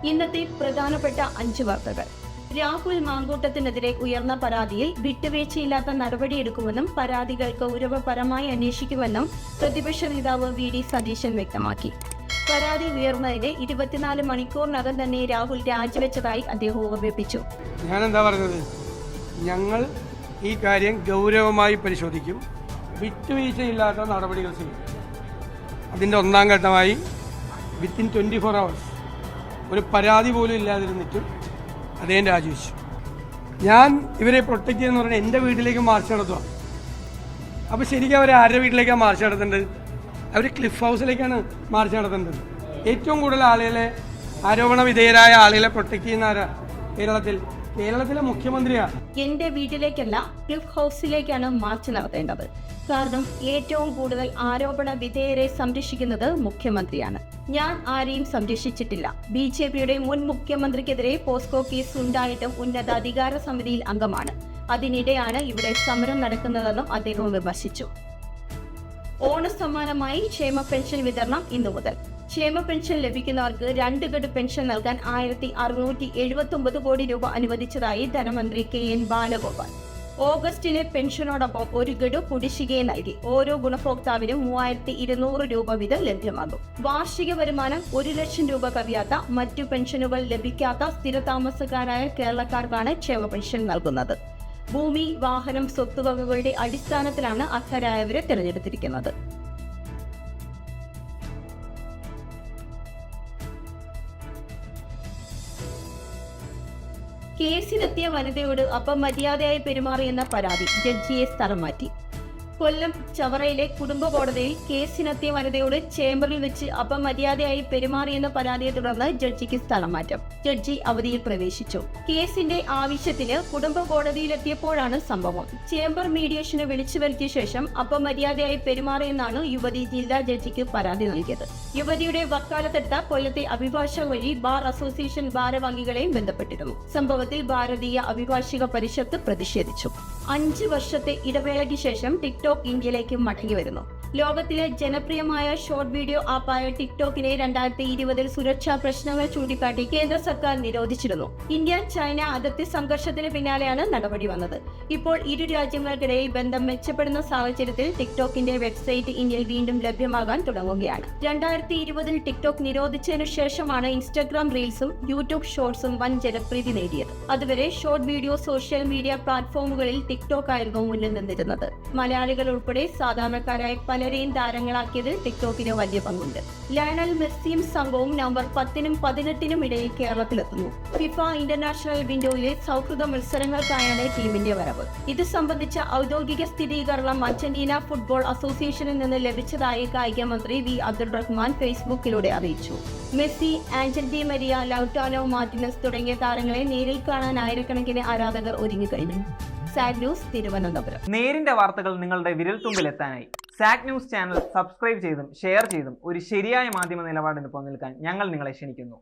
ഇന്നത്തെ പ്രധാനപ്പെട്ട 5 വാർത്തകൾ. രാഹുൽ മാങ്കൂട്ടത്തിനെതിരെ ഉയർന്ന പരാതിയിൽ വിട്ടുവീഴ്ചയില്ലാത്ത നടപടിയെടുക്കുമെന്നും പരാതികൾ ഗൗരവപരമായി അന്വേഷിക്കുമെന്നും പ്രതിപക്ഷ നേതാവ് വി ഡി സതീശൻ വ്യക്തമാക്കി. പരാതി ഉയർന്നതിന് 24 മണിക്കൂറിനകം തന്നെ രാഹുൽ രാജിവെച്ചതായി അദ്ദേഹം ഓർമ്മിപ്പിച്ചു. ഞാനെന്താ പറഞ്ഞത്, ഞങ്ങൾ ഈ കാര്യം ഗൗരവമായി പരിശോധിക്കും, വിട്ടുവീഴ്ചയില്ലാത്ത നടപടികൾ ചെയ്യും. അതിൻ്റെ ഒന്നാം ഘട്ടമായി വിത്തിൻ 24 hours ഒരു പരാതി പോലും ഇല്ലാതിരുന്നിട്ടും അദ്ദേഹം രാജിവെച്ചു. ഞാൻ ഇവരെ പ്രൊട്ടക്ട് ചെയ്യുന്ന പറഞ്ഞാൽ എൻ്റെ വീട്ടിലേക്ക് മാർച്ച് നടത്തുക. അപ്പോൾ ശരിക്കും അവർ ആരുടെ വീട്ടിലേക്കാണ് മാർച്ച് നടത്തേണ്ടത്? അവർ ക്ലിഫ് ഹൗസിലേക്കാണ് മാർച്ച് നടത്തേണ്ടത്. ഏറ്റവും കൂടുതൽ ആളുകളെ, ആരോപണ വിധേയരായ ആളുകളെ പ്രൊട്ടക്ട് ചെയ്യുന്ന ആരാ? കേരളത്തിലെ മുഖ്യമന്ത്രിയാണ്. എന്റെ വീട്ടിലേക്കല്ല, ക്ലിഫ് ഹൗസിലേക്കാണ് മാർച്ച് നടത്തേണ്ടത്. കാരണം ഏറ്റവും കൂടുതൽ ആരോപണ വിധേയരെ സംരക്ഷിക്കുന്നത് മുഖ്യമന്ത്രിയാണ്. ഞാൻ ആരെയും സംരക്ഷിച്ചിട്ടില്ല. BJPയുടെ മുൻ മുഖ്യമന്ത്രിക്കെതിരെ പോസ്കോ കേസ് ഉണ്ടായിട്ടും ഉന്നത അധികാര സമിതിയിൽ അംഗമാണ്. അതിനിടെയാണ് ഇവിടെ സമരം നടക്കുന്നതെന്നും അദ്ദേഹം വിമർശിച്ചു. ഓണസമ്മാനമായി ക്ഷേമ പെൻഷൻ വിതരണം ഇന്നു മുതൽ. ക്ഷേമ പെൻഷൻ ലഭിക്കുന്നവർക്ക് 2 ഗഡു പെൻഷൻ നൽകാൻ 1679 കോടി രൂപ അനുവദിച്ചതായി ധനമന്ത്രി KN ബാലഗോപാൽ. ഓഗസ്റ്റിലെ പെൻഷനോടൊപ്പം 1 ഗഡു കുടിശ്ശികയെ നൽകി. ഓരോ ഗുണഭോക്താവിനും 3200 രൂപ വീതം ലഭ്യമാകും. വാർഷിക വരുമാനം 1 ലക്ഷം രൂപ കവിയാത്ത, മറ്റു പെൻഷനുകൾ ലഭിക്കാത്ത സ്ഥിരതാമസക്കാരായ കേരളക്കാർക്കാണ് ക്ഷേമ പെൻഷൻ നൽകുന്നത്. ഭൂമി, വാഹനം, സ്വത്തുവകകളുടെ അടിസ്ഥാനത്തിലാണ് അർഹരായവരെ തിരഞ്ഞെടുത്തിരിക്കുന്നത്. കേസിലെത്തിയ വനിതയോട് അപമര്യാദയായി പെരുമാറിയെന്ന പരാതി ജഡ്ജിയെ സ്ഥലം മാറ്റി. കൊല്ലം ചവറയിലെ കുടുംബ കോടതിയിൽ കേസിനെത്തിയ വനിതയോട് ചേംബറിൽ വെച്ച് അപമര്യാദയായി പെരുമാറിയെന്ന പരാതിയെ തുടർന്ന് ജഡ്ജിക്ക് സ്ഥലം മാറ്റം. ജഡ്ജി അവധിയിൽ പ്രവേശിച്ചു. കേസിന്റെ ആവശ്യത്തിന് കുടുംബ കോടതിയിലെത്തിയപ്പോഴാണ് സംഭവം. ചേംബർ മീഡിയേഷന് വിളിച്ചു വരുത്തിയ ശേഷം അപമര്യാദയായി പെരുമാറിയെന്നാണ് യുവതി ജില്ലാ ജഡ്ജിക്ക് പരാതി നൽകിയത്. യുവതിയുടെ വക്കാലത്തെടുത്ത കൊല്ലത്തെ അഭിഭാഷക വഴി ബാർ അസോസിയേഷൻ ഭാരവാഹികളെയും ബന്ധപ്പെട്ടിരുന്നു. സംഭവത്തിൽ ഭാരതീയ അഭിഭാഷക പരിഷത്ത് പ്രതിഷേധിച്ചു. 5 വർഷത്തെ ഇടവേളയ്ക്ക് ശേഷം ടിക്ടോക്ക് ഇന്ത്യയിലേക്ക് മടങ്ങി വരുന്നു. ലോകത്തിലെ ജനപ്രിയമായ ഷോർട്ട് വീഡിയോ ആപ്പായ ടിക്ടോക്കിനെ 2020 സുരക്ഷാ പ്രശ്നങ്ങൾ ചൂണ്ടിക്കാട്ടി കേന്ദ്ര സർക്കാർ നിരോധിച്ചിരുന്നു. ഇന്ത്യ ചൈന അതിർത്തി സംഘർഷത്തിന് പിന്നാലെയാണ് നടപടി വന്നത്. ഇപ്പോൾ ഇരു രാജ്യങ്ങൾക്കിടയിൽ ബന്ധം മെച്ചപ്പെടുന്ന സാഹചര്യത്തിൽ ടിക്ടോക്കിന്റെ വെബ്സൈറ്റ് ഇന്ത്യയിൽ വീണ്ടും ലഭ്യമാകാൻ തുടങ്ങുകയാണ്. 2020 ടിക്ടോക്ക് നിരോധിച്ചതിനു ശേഷമാണ് ഇൻസ്റ്റഗ്രാം റീൽസും യൂട്യൂബ് ഷോർട്സും വൻ ജനപ്രീതി നേടിയത്. അതുവരെ ഷോർട്ട് വീഡിയോ സോഷ്യൽ മീഡിയ പ്ലാറ്റ്ഫോമുകളിൽ ടിക്ടോക്ക് ആയിരുന്നു മുന്നിൽ നിന്നിരുന്നത്. മലയാളികൾ ഉൾപ്പെടെ സാധാരണക്കാരായ പലരെയും താരങ്ങളാക്കിയതിൽ ടിക്ടോക്കിന് വലിയ പങ്കുണ്ട്. ലയണൽ മെസ്സിയും സംഘവും നവംബർ 10-നും 18-നും ഇടയിൽ കേരളത്തിലെത്തുന്നു. ഫിഫ ഇന്റർനാഷണൽ വിൻഡോയിലെ സൗഹൃദ മത്സരങ്ങൾക്കായാണ് ടീമിന്റെ വരവ്. ഇത് സംബന്ധിച്ച ഔദ്യോഗിക സ്ഥിരീകരണം അർജന്റീന ഫുട്ബോൾ അസോസിയേഷനിൽ നിന്ന് ലഭിച്ചതായി കായിക മന്ത്രി വി അബ്ദുൾ റഹ്മാൻ ഫേസ്ബുക്കിലൂടെ അറിയിച്ചു. Messi, Angel Di Maria, Lautaro Martinez തുടങ്ങിയ താരങ്ങളെ നേരിൽ കാണാൻ ആയിരക്കണക്കിന് ആരാധകർ ഒരുങ്ങിക്കഴിഞ്ഞു. സാഗ് ന്യൂസ്, തിരുവനന്തപുരം. നേരിന്റെ വാർത്തകൾ നിങ്ങളുടെ വിരൽത്തുമ്പിലെത്താനായി സാഗ് ന്യൂസ് ചാനൽ സബ്സ്ക്രൈബ് ചെയ്തും ഷെയർ ചെയ്തും ഒരു ശരിയായ മാധ്യമ നിലപാടിന് നിൽക്കാൻ ഞങ്ങൾ നിങ്ങളെ ക്ഷണിക്കുന്നു.